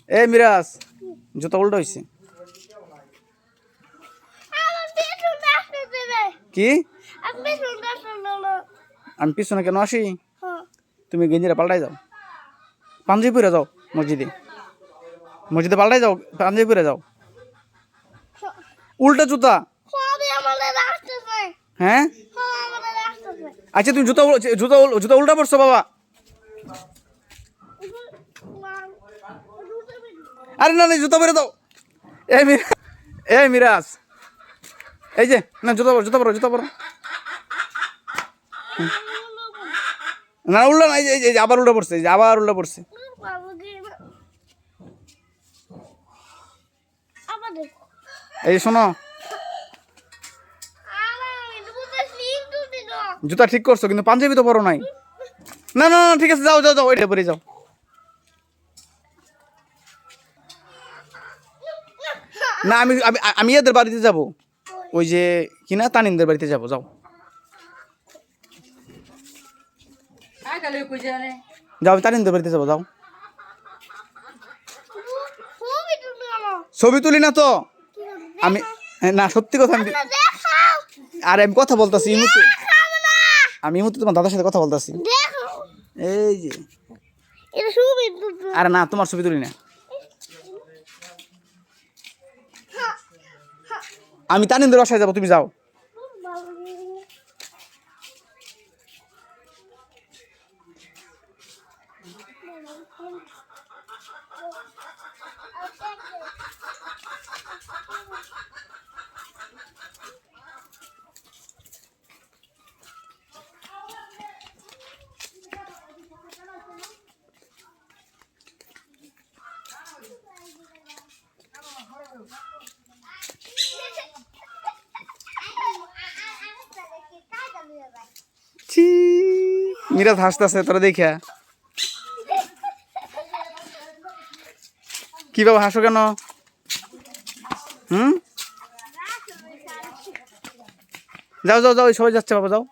এ মিরাজ জুতা উল্টো হয়েছে কি আমি পিছনে কেন আসি তুমি গেঞ্জিটা পাল্টাই যাও পাঞ্জাবি পরে যাও মসজিদে মসজিদে পাল্টাই যাও পাঞ্জাবি পরে যাও উল্টা জুতা হ্যাঁ আচ্ছা তুমি জুতা জুতা জুতা উল্টা পড়ছো বাবা আরে না না জুতা পরে দাও এই মিরাজ এই যে না জুতা পরো জুতা পরো জুতা পরো না উল্টা না এই যে আবার উল্টা পড়ছে এই যে আবার উল্টা পড়ছে এই শোনো জুতা ঠিক করছো কিন্তু পাঞ্জাবি তো পরো নাই না না না ঠিক আছে যাও যাও যাও ওইটা পরে যাও না আমি আমি এদের বাড়িতে যাব ওই যে কিনা তানিনদের বাড়িতে যাব যাও যাও তানিনদের বাড়িতে যাবো যাও ছবি তুলি না তো আমি না সত্যি কথা আমি আর আমি কথা বলতেছি আমি মুহূর্তে তোমার দাদার সাথে কথা বলতেছি এই যে আরে না তোমার ছবি তুলি না আমি তানিনদের বাসায় যাবো তুমি যাও মিরাজ হাসতেছে তোরা দেখা কি বাবা হাসো কেন যাও যাও যাও সবাই যাচ্ছে বাবা যাও